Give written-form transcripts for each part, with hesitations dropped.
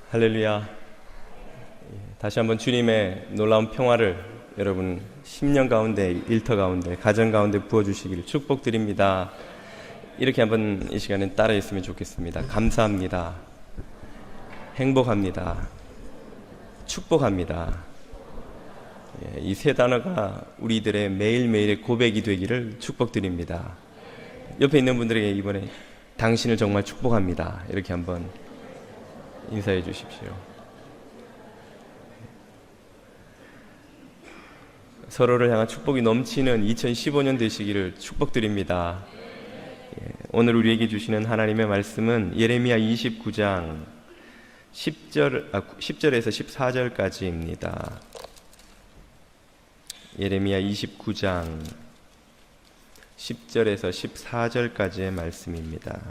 할렐루야. 다시 한번 주님의 놀라운 평화를 여러분 심령 가운데, 일터 가운데, 가정 가운데 부어주시기를 축복드립니다. 이렇게 한번 이 시간에 따라했으면 좋겠습니다. 감사합니다. 행복합니다. 축복합니다. 이 세 단어가 우리들의 매일매일의 고백이 되기를 축복드립니다. 옆에 있는 분들에게 이번에 당신을 정말 축복합니다. 이렇게 한번 인사해 주십시오. 서로를 향한 축복이 넘치는 2015년 되시기를 축복드립니다. 오늘 우리에게 주시는 하나님의 말씀은 예레미야 29장 10절에서 14절까지입니다. 예레미야 29장 10절에서 14절까지의 말씀입니다.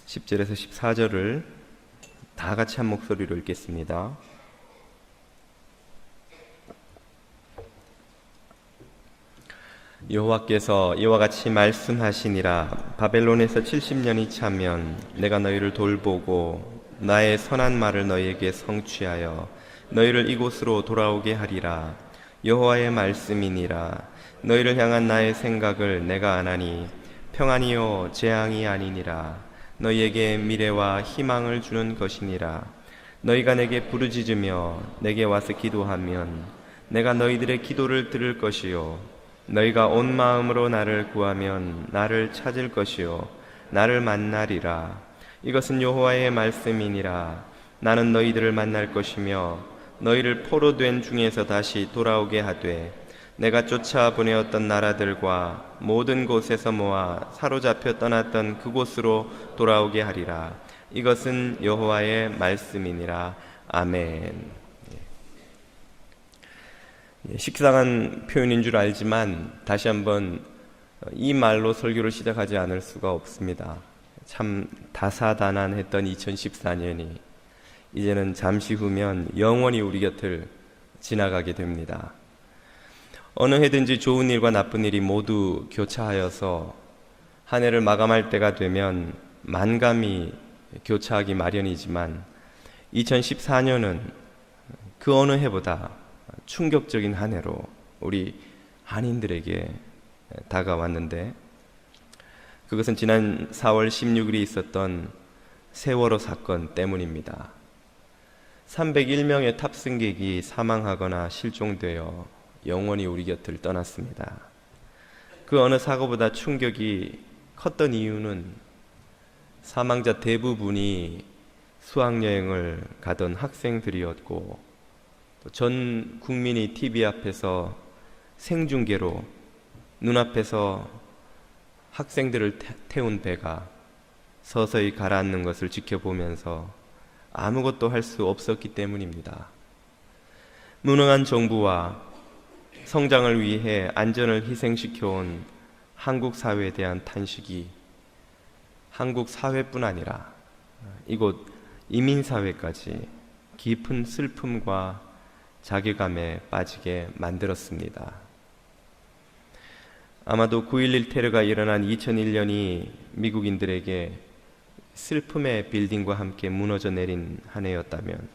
(10절에서 14절을) 다 같이 한 목소리로 읽겠습니다. 여호와께서 이와 같이 말씀하시니라. 바벨론에서 70년이 차면 내가 너희를 돌보고 나의 선한 말을 너희에게 성취하여 너희를 이곳으로 돌아오게 하리라. 여호와의 말씀이니라. 너희를 향한 나의 생각을 내가 아나니 평안이요 재앙이 아니니라. 너희에게 미래와 희망을 주는 것이니라. 너희가 내게 부르짖으며 내게 와서 기도하면 내가 너희들의 기도를 들을 것이요 너희가 온 마음으로 나를 구하면 나를 찾을 것이요 나를 만나리라. 이것은 여호와의 말씀이니라. 나는 너희들을 만날 것이며 너희를 포로된 중에서 다시 돌아오게 하되 내가 쫓아보내었던 나라들과 모든 곳에서 모아 사로잡혀 떠났던 그곳으로 돌아오게 하리라. 이것은 여호와의 말씀이니라. 아멘. 식상한 표현인 줄 알지만 다시 한번 이 말로 설교를 시작하지 않을 수가 없습니다. 참 다사다난했던 2014년이 이제는 잠시 후면 영원히 우리 곁을 지나가게 됩니다. 어느 해든지 좋은 일과 나쁜 일이 모두 교차하여서 한 해를 마감할 때가 되면 만감이 교차하기 마련이지만 2014년은 그 어느 해보다 충격적인 한 해로 우리 한인들에게 다가왔는데, 그것은 지난 4월 16일이 있었던 세월호 사건 때문입니다. 301명의 탑승객이 사망하거나 실종되어 영원히 우리 곁을 떠났습니다. 그 어느 사고보다 충격이 컸던 이유는 사망자 대부분이 수학여행을 가던 학생들이었고, 전 국민이 TV 앞에서 생중계로 눈앞에서 학생들을 태운 배가 서서히 가라앉는 것을 지켜보면서 아무것도 할 수 없었기 때문입니다. 무능한 정부와 성장을 위해 안전을 희생시켜온 한국 사회에 대한 탄식이 한국 사회뿐 아니라 이곳 이민사회까지 깊은 슬픔과 자괴감에 빠지게 만들었습니다. 아마도 9.11 테러가 일어난 2001년이 미국인들에게 슬픔의 빌딩과 함께 무너져 내린 한 해였다면,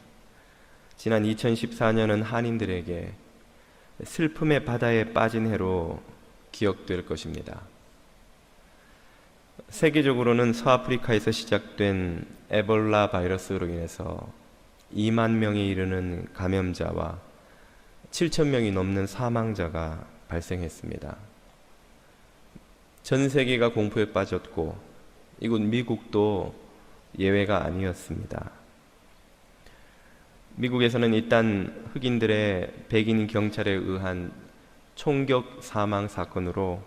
지난 2014년은 한인들에게 슬픔의 바다에 빠진 해로 기억될 것입니다. 세계적으로는 서아프리카에서 시작된 에볼라 바이러스로 인해서 2만 명에 이르는 감염자와 7천 명이 넘는 사망자가 발생했습니다. 전 세계가 공포에 빠졌고 이곳 미국도 예외가 아니었습니다. 미국에서는 일단 흑인들의 백인 경찰에 의한 총격 사망 사건으로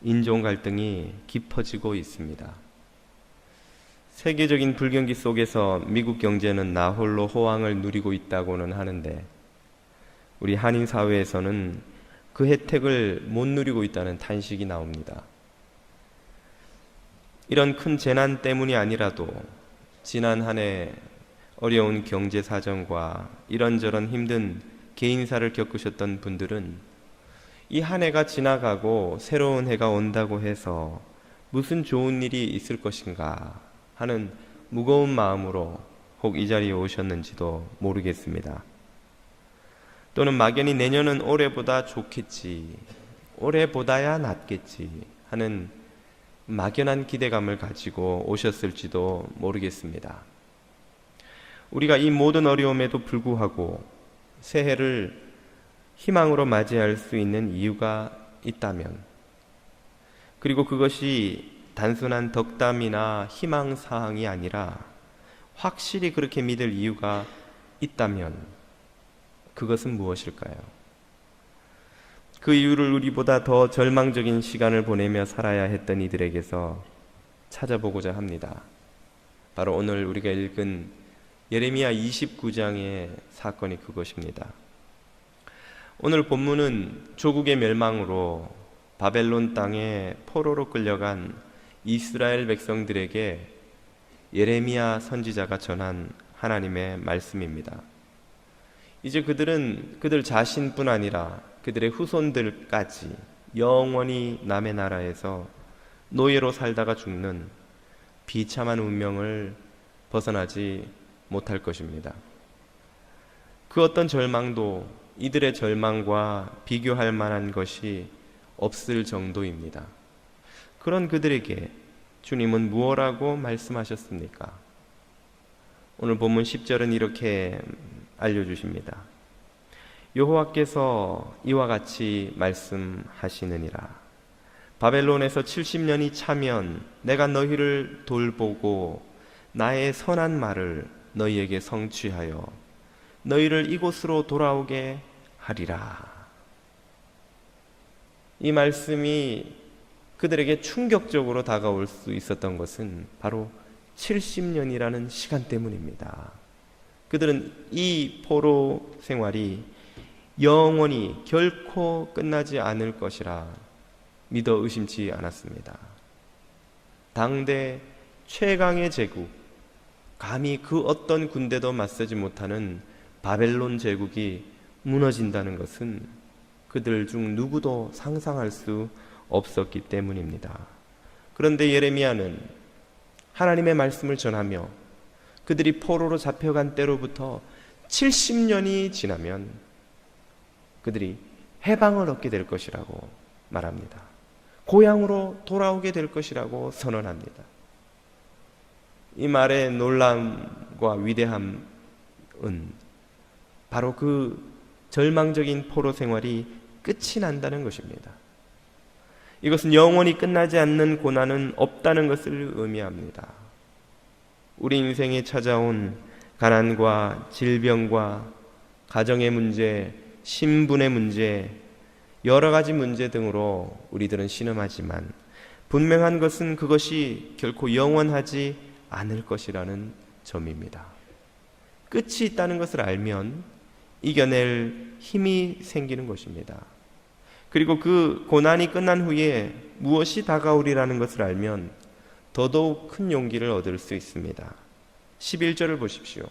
인종 갈등이 깊어지고 있습니다. 세계적인 불경기 속에서 미국 경제는 나홀로 호황을 누리고 있다고는 하는데, 우리 한인 사회에서는 그 혜택을 못 누리고 있다는 탄식이 나옵니다. 이런 큰 재난 때문이 아니라도 지난 한 해 어려운 경제 사정과 이런저런 힘든 개인사를 겪으셨던 분들은 이 한 해가 지나가고 새로운 해가 온다고 해서 무슨 좋은 일이 있을 것인가 하는 무거운 마음으로 혹 이 자리에 오셨는지도 모르겠습니다. 또는 막연히 내년은 올해보다 좋겠지, 올해보다야 낫겠지 하는 막연한 기대감을 가지고 오셨을지도 모르겠습니다. 우리가 이 모든 어려움에도 불구하고 새해를 희망으로 맞이할 수 있는 이유가 있다면, 그리고 그것이 단순한 덕담이나 희망사항이 아니라 확실히 그렇게 믿을 이유가 있다면 그것은 무엇일까요? 그 이유를 우리보다 더 절망적인 시간을 보내며 살아야 했던 이들에게서 찾아보고자 합니다. 바로 오늘 우리가 읽은 예레미야 29장의 사건이 그것입니다. 오늘 본문은 조국의 멸망으로 바벨론 땅에 포로로 끌려간 이스라엘 백성들에게 예레미야 선지자가 전한 하나님의 말씀입니다. 이제 그들은 그들 자신뿐 아니라 그들의 후손들까지 영원히 남의 나라에서 노예로 살다가 죽는 비참한 운명을 벗어나지 못할 것입니다. 그 어떤 절망도 이들의 절망과 비교할 만한 것이 없을 정도입니다. 그런 그들에게 주님은 무엇라고 말씀하셨습니까? 오늘 본문 10절은 이렇게 알려주십니다. 여호와께서 이와 같이 말씀하시느니라. 바벨론에서 70년이 차면 내가 너희를 돌보고 나의 선한 말을 너희에게 성취하여 너희를 이곳으로 돌아오게 하리라. 이 말씀이 그들에게 충격적으로 다가올 수 있었던 것은 바로 70년이라는 시간 때문입니다. 그들은 이 포로 생활이 영원히 결코 끝나지 않을 것이라 믿어 의심치 않았습니다. 당대 최강의 제국, 감히 그 어떤 군대도 맞서지 못하는 바벨론 제국이 무너진다는 것은 그들 중 누구도 상상할 수 없었기 때문입니다. 그런데 예레미야는 하나님의 말씀을 전하며 그들이 포로로 잡혀간 때로부터 70년이 지나면 그들이 해방을 얻게 될 것이라고 말합니다. 고향으로 돌아오게 될 것이라고 선언합니다. 이 말의 놀라움과 위대함은 바로 그 절망적인 포로 생활이 끝이 난다는 것입니다. 이것은 영원히 끝나지 않는 고난은 없다는 것을 의미합니다. 우리 인생에 찾아온 가난과 질병과 가정의 문제, 신분의 문제, 여러 가지 문제 등으로 우리들은 신음하지만 분명한 것은 그것이 결코 영원하지 않을 것이라는 점입니다. 끝이 있다는 것을 알면 이겨낼 힘이 생기는 것입니다. 그리고 그 고난이 끝난 후에 무엇이 다가오리라는 것을 알면 더더욱 큰 용기를 얻을 수 있습니다. 11절을 보십시오.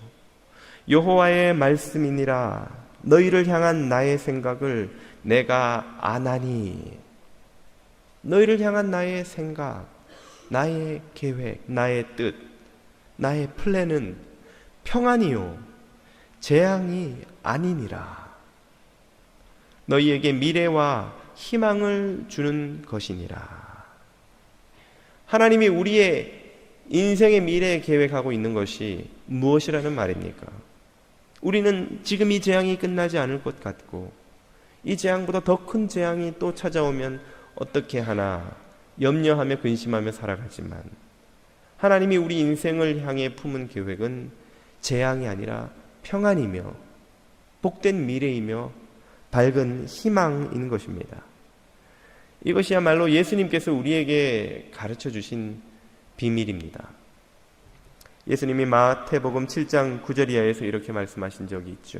여호와의 말씀이니라. 너희를 향한 나의 생각을 내가 아나니. 너희를 향한 나의 생각, 나의 계획, 나의 뜻, 나의 플랜은 평안이요 재앙이 아니니라. 너희에게 미래와 희망을 주는 것이니라. 하나님이 우리의 인생의 미래에 계획하고 있는 것이 무엇이라는 말입니까? 우리는 지금 이 재앙이 끝나지 않을 것 같고 이 재앙보다 더 큰 재앙이 또 찾아오면 어떻게 하나 염려하며 근심하며 살아가지만 하나님이 우리 인생을 향해 품은 계획은 재앙이 아니라 평안이며 복된 미래이며 밝은 희망인 것입니다. 이것이야말로 예수님께서 우리에게 가르쳐 주신 비밀입니다. 예수님이 마태복음 7장 9절 이하에서 이렇게 말씀하신 적이 있죠.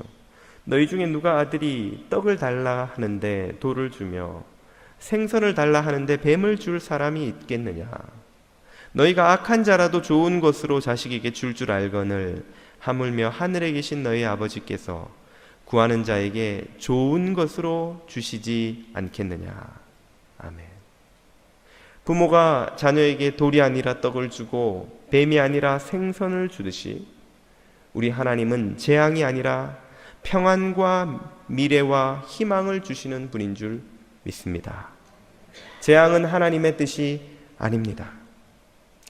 너희 중에 누가 아들이 떡을 달라 하는데 돌을 주며 생선을 달라 하는데 뱀을 줄 사람이 있겠느냐? 너희가 악한 자라도 좋은 것으로 자식에게 줄 알거늘 하물며 하늘에 계신 너희 아버지께서 구하는 자에게 좋은 것으로 주시지 않겠느냐. 아멘. 부모가 자녀에게 돌이 아니라 떡을 주고 뱀이 아니라 생선을 주듯이 우리 하나님은 재앙이 아니라 평안과 미래와 희망을 주시는 분인 줄 믿습니다. 재앙은 하나님의 뜻이 아닙니다.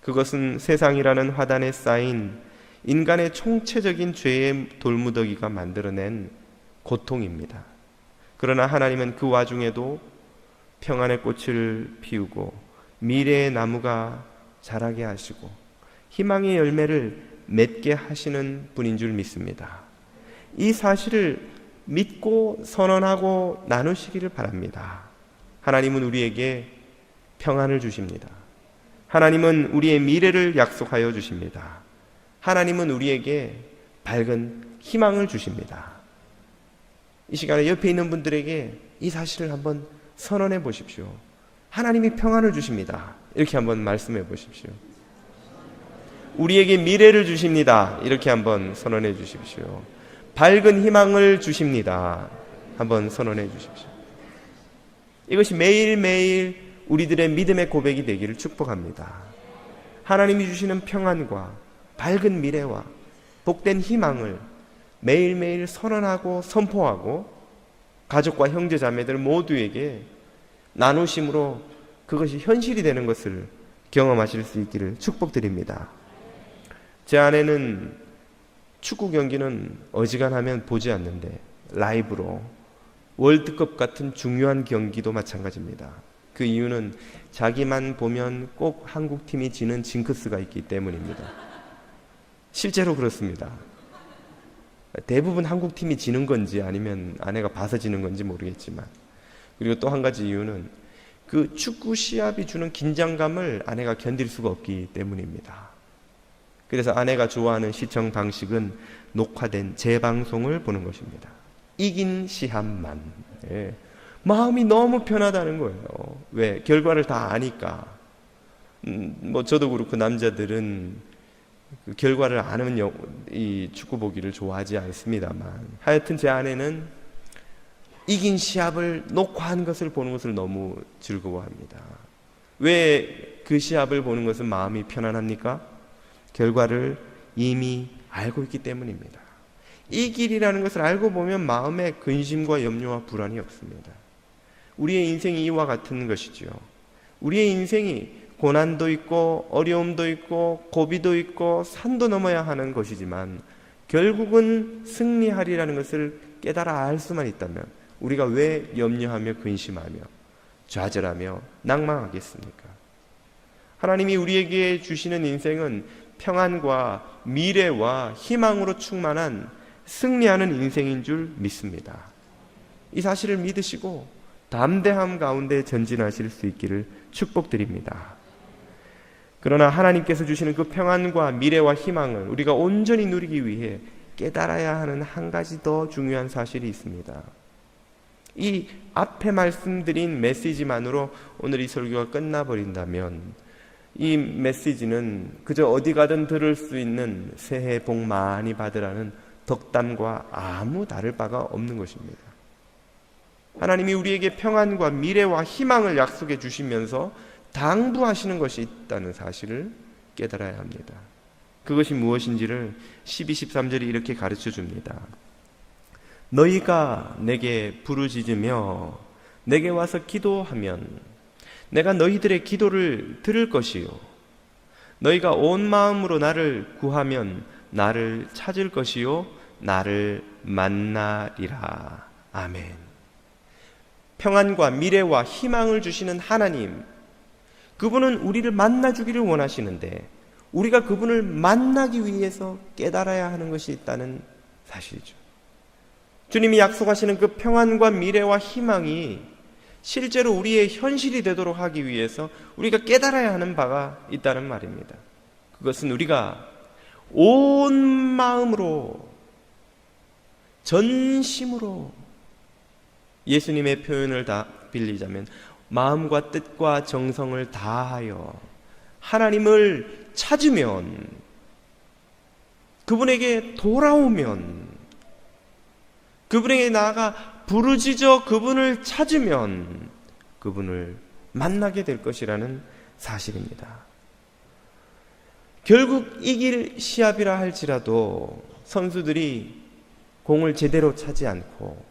그것은 세상이라는 화단에 쌓인 인간의 총체적인 죄의 돌무더기가 만들어낸 고통입니다. 그러나 하나님은 그 와중에도 평안의 꽃을 피우고 미래의 나무가 자라게 하시고 희망의 열매를 맺게 하시는 분인 줄 믿습니다. 이 사실을 믿고 선언하고 나누시기를 바랍니다. 하나님은 우리에게 평안을 주십니다. 하나님은 우리의 미래를 약속하여 주십니다. 하나님은 우리에게 밝은 희망을 주십니다. 이 시간에 옆에 있는 분들에게 이 사실을 한번 선언해 보십시오. 하나님이 평안을 주십니다. 이렇게 한번 말씀해 보십시오. 우리에게 미래를 주십니다. 이렇게 한번 선언해 주십시오. 밝은 희망을 주십니다. 한번 선언해 주십시오. 이것이 매일매일 우리들의 믿음의 고백이 되기를 축복합니다. 하나님이 주시는 평안과 밝은 미래와 복된 희망을 매일매일 선언하고 선포하고 가족과 형제 자매들 모두에게 나누심으로 그것이 현실이 되는 것을 경험하실 수 있기를 축복드립니다. 제 아내는 축구 경기는 어지간하면 보지 않는데 라이브로 월드컵 같은 중요한 경기도 마찬가지입니다. 그 이유는 자기만 보면 꼭 한국팀이 지는 징크스가 있기 때문입니다. 실제로 그렇습니다. 대부분 한국팀이 지는 건지 아니면 아내가 봐서 지는 건지 모르겠지만, 그리고 또 한 가지 이유는 그 축구 시합이 주는 긴장감을 아내가 견딜 수가 없기 때문입니다. 그래서 아내가 좋아하는 시청 방식은 녹화된 재방송을 보는 것입니다. 이긴 시합만. 예. 마음이 너무 편하다는 거예요. 왜? 결과를 다 아니까. 저도 그렇고 남자들은 그 결과를 아는 이 축구 보기를 좋아하지 않습니다만, 하여튼 제 아내는 이긴 시합을 녹화한 것을 보는 것을 너무 즐거워합니다. 왜 그 시합을 보는 것은 마음이 편안합니까? 결과를 이미 알고 있기 때문입니다. 이 길이라는 것을 알고 보면 마음에 근심과 염려와 불안이 없습니다. 우리의 인생이 이와 같은 것이죠. 우리의 인생이 고난도 있고 어려움도 있고 고비도 있고 산도 넘어야 하는 것이지만 결국은 승리하리라는 것을 깨달아 알 수만 있다면 우리가 왜 염려하며 근심하며 좌절하며 낭망하겠습니까? 하나님이 우리에게 주시는 인생은 평안과 미래와 희망으로 충만한 승리하는 인생인 줄 믿습니다. 이 사실을 믿으시고 담대함 가운데 전진하실 수 있기를 축복드립니다. 그러나 하나님께서 주시는 그 평안과 미래와 희망을 우리가 온전히 누리기 위해 깨달아야 하는 한 가지 더 중요한 사실이 있습니다. 이 앞에 말씀드린 메시지만으로 오늘 이 설교가 끝나버린다면 이 메시지는 그저 어디 가든 들을 수 있는 새해 복 많이 받으라는 덕담과 아무 다를 바가 없는 것입니다. 하나님이 우리에게 평안과 미래와 희망을 약속해 주시면서 당부하시는 것이 있다는 사실을 깨달아야 합니다. 그것이 무엇인지를 12, 13절이 이렇게 가르쳐 줍니다. 너희가 내게 부르짖으며 내게 와서 기도하면 내가 너희들의 기도를 들을 것이요 너희가 온 마음으로 나를 구하면 나를 찾을 것이요 나를 만나리라. 아멘. 평안과 미래와 희망을 주시는 하나님, 그분은 우리를 만나주기를 원하시는데 우리가 그분을 만나기 위해서 깨달아야 하는 것이 있다는 사실이죠. 주님이 약속하시는 그 평안과 미래와 희망이 실제로 우리의 현실이 되도록 하기 위해서 우리가 깨달아야 하는 바가 있다는 말입니다. 그것은 우리가 온 마음으로 전심으로, 예수님의 표현을 다 빌리자면 마음과 뜻과 정성을 다하여 하나님을 찾으면, 그분에게 돌아오면 그분에게 나아가 부르짖어 그분을 찾으면 그분을 만나게 될 것이라는 사실입니다. 결국 이길 시합이라 할지라도 선수들이 공을 제대로 차지 않고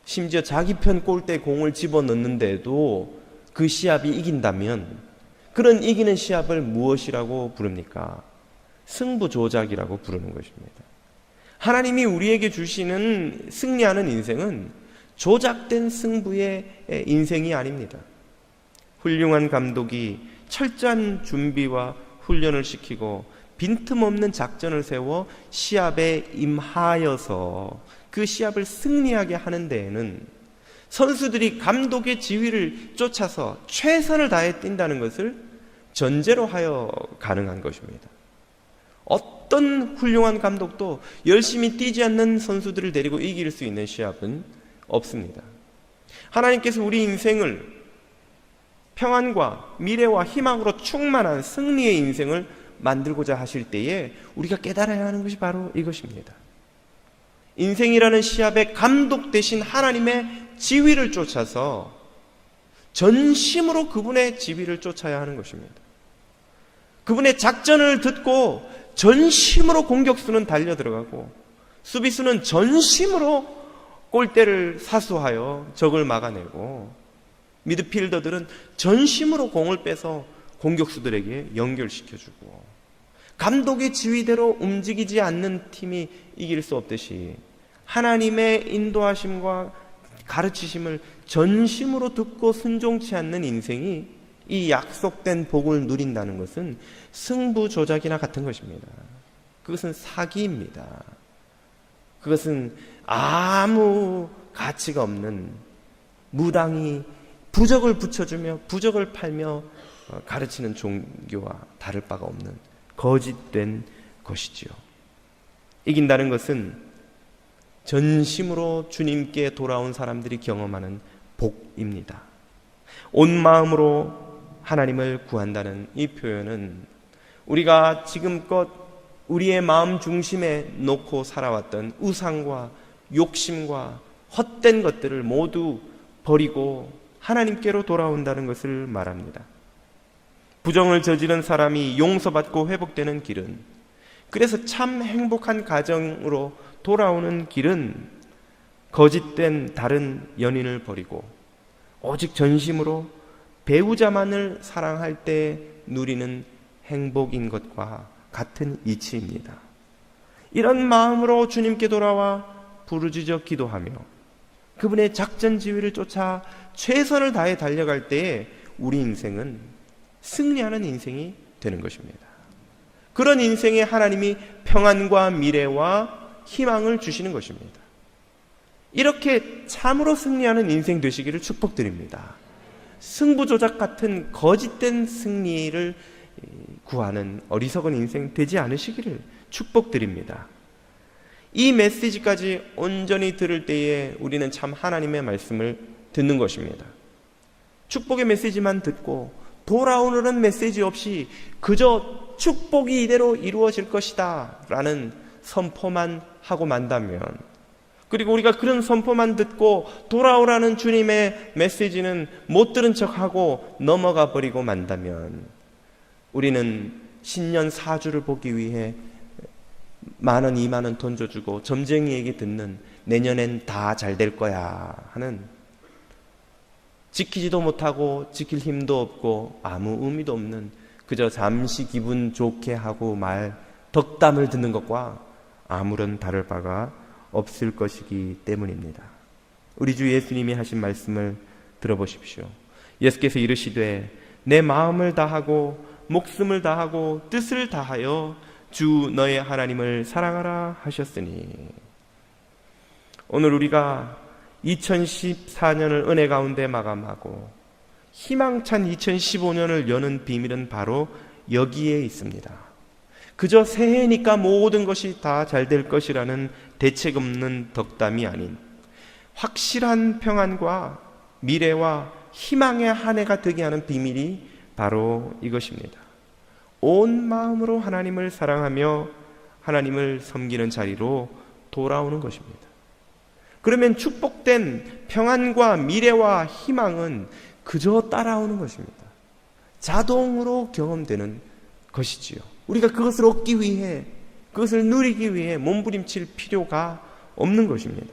심지어 자기 편 골대에 공을 집어넣는데도 그 시합이 이긴다면 그런 이기는 시합을 무엇이라고 부릅니까? 승부조작이라고 부르는 것입니다. 하나님이 우리에게 주시는 승리하는 인생은 조작된 승부의 인생이 아닙니다. 훌륭한 감독이 철저한 준비와 훈련을 시키고 빈틈없는 작전을 세워 시합에 임하여서 그 시합을 승리하게 하는 데에는 선수들이 감독의 지휘를 쫓아서 최선을 다해 뛴다는 것을 전제로 하여 가능한 것입니다. 어떤 훌륭한 감독도 열심히 뛰지 않는 선수들을 데리고 이길 수 있는 시합은 없습니다. 하나님께서 우리 인생을 평안과 미래와 희망으로 충만한 승리의 인생을 만들고자 하실 때에 우리가 깨달아야 하는 것이 바로 이것입니다. 인생이라는 시합의 감독 대신 하나님의 지휘를 쫓아서 전심으로 그분의 지휘를 쫓아야 하는 것입니다. 그분의 작전을 듣고 전심으로 공격수는 달려들어가고 수비수는 전심으로 골대를 사수하여 적을 막아내고 미드필더들은 전심으로 공을 빼서 공격수들에게 연결시켜주고 감독의 지휘대로 움직이지 않는 팀이 이길 수 없듯이 하나님의 인도하심과 가르치심을 전심으로 듣고 순종치 않는 인생이 이 약속된 복을 누린다는 것은 승부조작이나 같은 것입니다. 그것은 사기입니다. 그것은 아무 가치가 없는 무당이 부적을 붙여주며 부적을 팔며 가르치는 종교와 다를 바가 없는 거짓된 것이지요. 이긴다는 것은 전심으로 주님께 돌아온 사람들이 경험하는 복입니다. 온 마음으로 하나님을 구한다는 이 표현은 우리가 지금껏 우리의 마음 중심에 놓고 살아왔던 우상과 욕심과 헛된 것들을 모두 버리고 하나님께로 돌아온다는 것을 말합니다. 부정을 저지른 사람이 용서받고 회복되는 길은, 그래서 참 행복한 가정으로 돌아오는 길은 거짓된 다른 연인을 버리고 오직 전심으로 배우자만을 사랑할 때 누리는 행복인 것과 같은 이치입니다. 이런 마음으로 주님께 돌아와 부르짖어 기도하며 그분의 작전 지휘를 쫓아 최선을 다해 달려갈 때에 우리 인생은 승리하는 인생이 되는 것입니다. 그런 인생에 하나님이 평안과 미래와 희망을 주시는 것입니다. 이렇게 참으로 승리하는 인생 되시기를 축복드립니다. 승부조작 같은 거짓된 승리를 구하는 어리석은 인생 되지 않으시기를 축복드립니다. 이 메시지까지 온전히 들을 때에 우리는 참 하나님의 말씀을 듣는 것입니다. 축복의 메시지만 듣고 돌아오는 메시지 없이 그저 축복이 이대로 이루어질 것이다 라는 선포만 하고 만다면, 그리고 우리가 그런 선포만 듣고 돌아오라는 주님의 메시지는 못 들은 척하고 넘어가 버리고 만다면 우리는 신년 사주를 보기 위해 10,000원, 20,000원 던져주고 점쟁이에게 듣는 내년엔 다 잘 될 거야 하는, 지키지도 못하고 지킬 힘도 없고 아무 의미도 없는 그저 잠시 기분 좋게 하고 말 덕담을 듣는 것과 아무런 다를 바가 없을 것이기 때문입니다. 우리 주 예수님이 하신 말씀을 들어보십시오. 예수께서 이르시되 내 마음을 다하고 목숨을 다하고 뜻을 다하여 주 너의 하나님을 사랑하라 하셨으니, 오늘 우리가 2014년을 은혜 가운데 마감하고 희망찬 2015년을 여는 비밀은 바로 여기에 있습니다. 그저 새해니까 모든 것이 다 잘 될 것이라는 대책 없는 덕담이 아닌 확실한 평안과 미래와 희망의 한 해가 되게 하는 비밀이 바로 이것입니다. 온 마음으로 하나님을 사랑하며 하나님을 섬기는 자리로 돌아오는 것입니다. 그러면 축복된 평안과 미래와 희망은 그저 따라오는 것입니다. 자동으로 경험되는 것이지요. 우리가 그것을 얻기 위해, 그것을 누리기 위해 몸부림칠 필요가 없는 것입니다.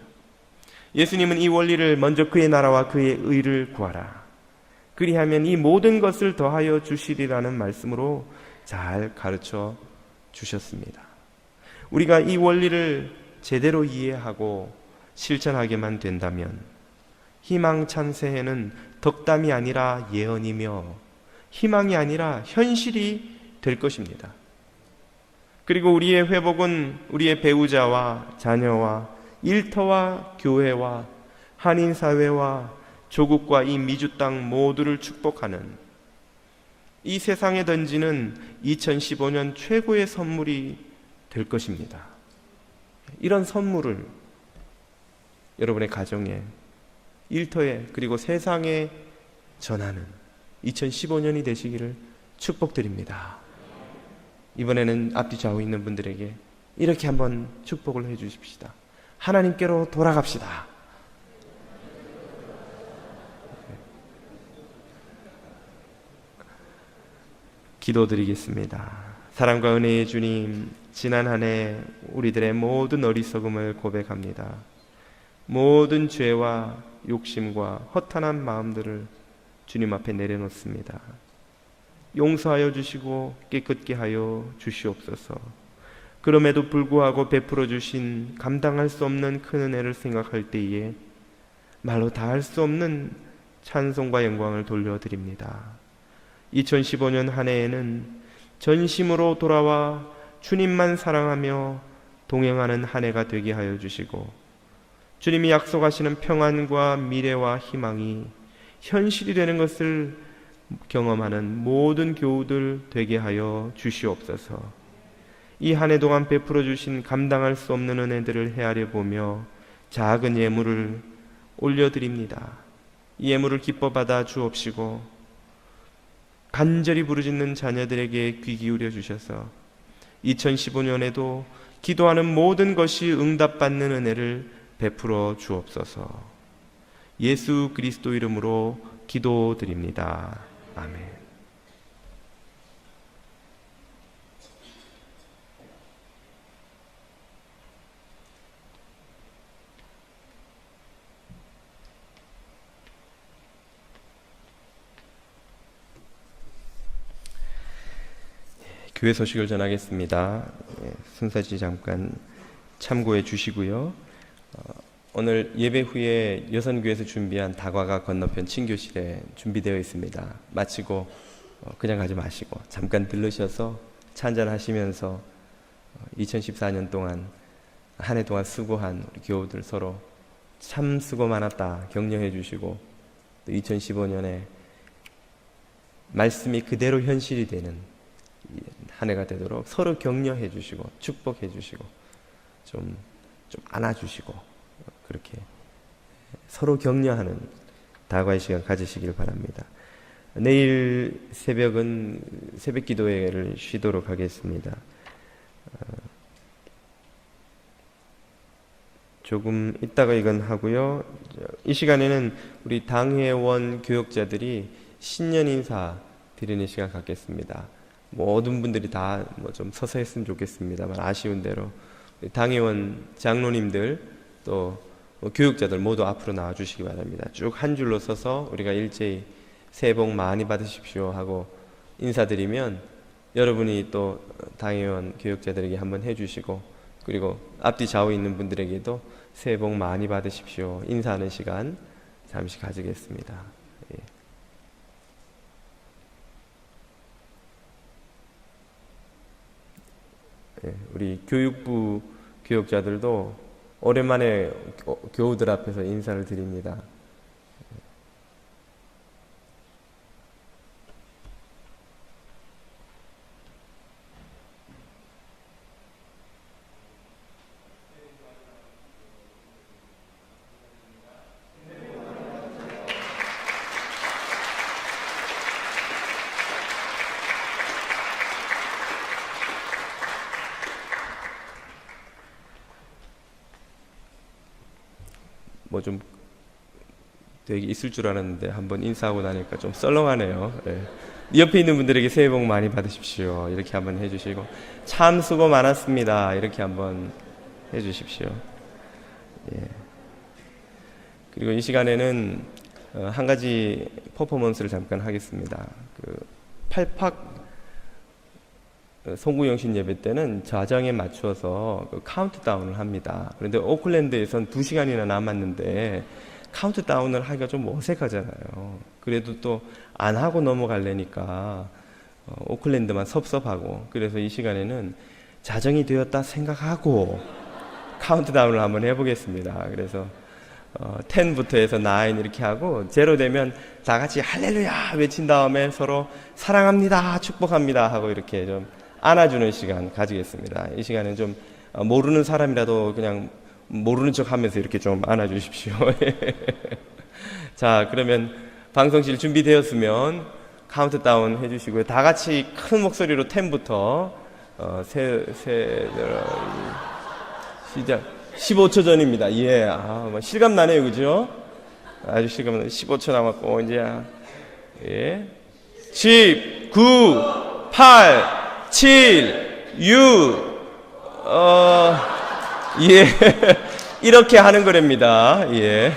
예수님은 이 원리를 먼저 그의 나라와 그의 의를 구하라, 그리하면 이 모든 것을 더하여 주시리라는 말씀으로 잘 가르쳐 주셨습니다. 우리가 이 원리를 제대로 이해하고 실천하게만 된다면 희망찬 새해는 덕담이 아니라 예언이며 희망이 아니라 현실이 될 것입니다. 그리고 우리의 회복은 우리의 배우자와 자녀와 일터와 교회와 한인사회와 조국과 이 미주 땅 모두를 축복하는, 이 세상에 던지는 2015년 최고의 선물이 될 것입니다. 이런 선물을 여러분의 가정에, 일터에, 그리고 세상에 전하는 2015년이 되시기를 축복드립니다. 이번에는 앞뒤 좌우 있는 분들에게 이렇게 한번 축복을 해 주십시다. 하나님께로 돌아갑시다. 기도드리겠습니다. 사랑과 은혜의 주님, 지난 한 해 우리들의 모든 어리석음을 고백합니다. 모든 죄와 욕심과 허탄한 마음들을 주님 앞에 내려놓습니다. 용서하여 주시고 깨끗게 하여 주시옵소서. 그럼에도 불구하고 베풀어 주신 감당할 수 없는 큰 은혜를 생각할 때에 말로 다 할 수 없는 찬송과 영광을 돌려드립니다. 2015년 한 해에는 전심으로 돌아와 주님만 사랑하며 동행하는 한 해가 되게 하여 주시고, 주님이 약속하시는 평안과 미래와 희망이 현실이 되는 것을 경험하는 모든 교우들 되게 하여 주시옵소서. 이 한 해 동안 베풀어 주신 감당할 수 없는 은혜들을 헤아려 보며 작은 예물을 올려드립니다. 이 예물을 기뻐 받아 주옵시고 간절히 부르짖는 자녀들에게 귀 기울여 주셔서 2015년에도 기도하는 모든 것이 응답받는 은혜를 베풀어 주옵소서. 예수 그리스도 이름으로 기도드립니다. 아멘. 교회 소식을 전하겠습니다. 순서지 잠깐 참고해 주시고요. 오늘 예배 후에 여선교회에서 준비한 다과가 건너편 친교실에 준비되어 있습니다. 마치고 그냥 가지 마시고 잠깐 들르셔서 차 한잔 하시면서 2014년 동안 한 해 동안 수고한 우리 교우들 서로 참 수고 많았다 격려해 주시고, 또 2015년에 말씀이 그대로 현실이 되는 한 해가 되도록 서로 격려해 주시고 축복해 주시고 좀 안아주시고 그렇게 서로 격려하는 다과의 시간 가지시길 바랍니다. 내일 새벽은 새벽 기도회를 쉬도록 하겠습니다. 조금 이따가 이건 하고요. 이 시간에는 우리 당회원 교역자들이 신년 인사 드리는 시간 갖겠습니다. 모든 분들이 다 좀 서서 했으면 좋겠습니다만 아쉬운 대로 당회원 장로님들 또 교육자들 모두 앞으로 나와 주시기 바랍니다. 쭉 한 줄로 서서 우리가 일제히 새해 복 많이 받으십시오 하고 인사드리면 여러분이 또 당회원 교육자들에게 한번 해주시고, 그리고 앞뒤 좌우 있는 분들에게도 새해 복 많이 받으십시오 인사하는 시간 잠시 가지겠습니다. 우리 교육부 교육자들도 오랜만에 교우들 앞에서 인사를 드립니다. 뭐 좀 되게 있을 줄 알았는데 한번 인사하고 나니까 좀 썰렁하네요. 예. 옆에 있는 분들에게 새해 복 많이 받으십시오. 이렇게 한번 해주시고, 참 수고 많았습니다. 이렇게 한번 해주십시오. 예. 그리고 이 시간에는 한 가지 퍼포먼스를 잠깐 하겠습니다. 그 팔팍 송구영신 예배 때는 좌정에 맞추어서 그 카운트다운을 합니다. 그런데 오클랜드에선 2시간이나 남았는데 카운트다운을 하기가 좀 어색하잖아요. 그래도 또 안 하고 넘어가려니까 오클랜드만 섭섭하고, 그래서 이 시간에는 자정이 되었다 생각하고 카운트다운을 한번 해보겠습니다. 그래서 10부터 해서 9 이렇게 하고, 0 되면 다 같이 할렐루야 외친 다음에 서로 사랑합니다, 축복합니다 하고 이렇게 좀 안아주는 시간 가지겠습니다. 이 시간은 좀 모르는 사람이라도 그냥 모르는 척 하면서 이렇게 좀 안아주십시오. 자, 그러면 방송실 준비되었으면 카운트다운 해주시고요. 다 같이 큰 목소리로 10부터 시작. 15초 전입니다. 예, 실감 나네요, 그죠? 아주 실감 나네요. 15초 남았고, 이제, 예. 10, 9, 8, 7, 6, 예. 이렇게 하는 거랍니다. 예.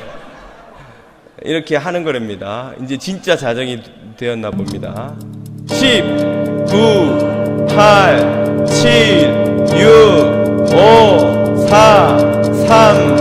이렇게 하는 거랍니다. 이제 진짜 자정이 되었나 봅니다. 10, 9, 8, 7, 6, 5, 4, 3,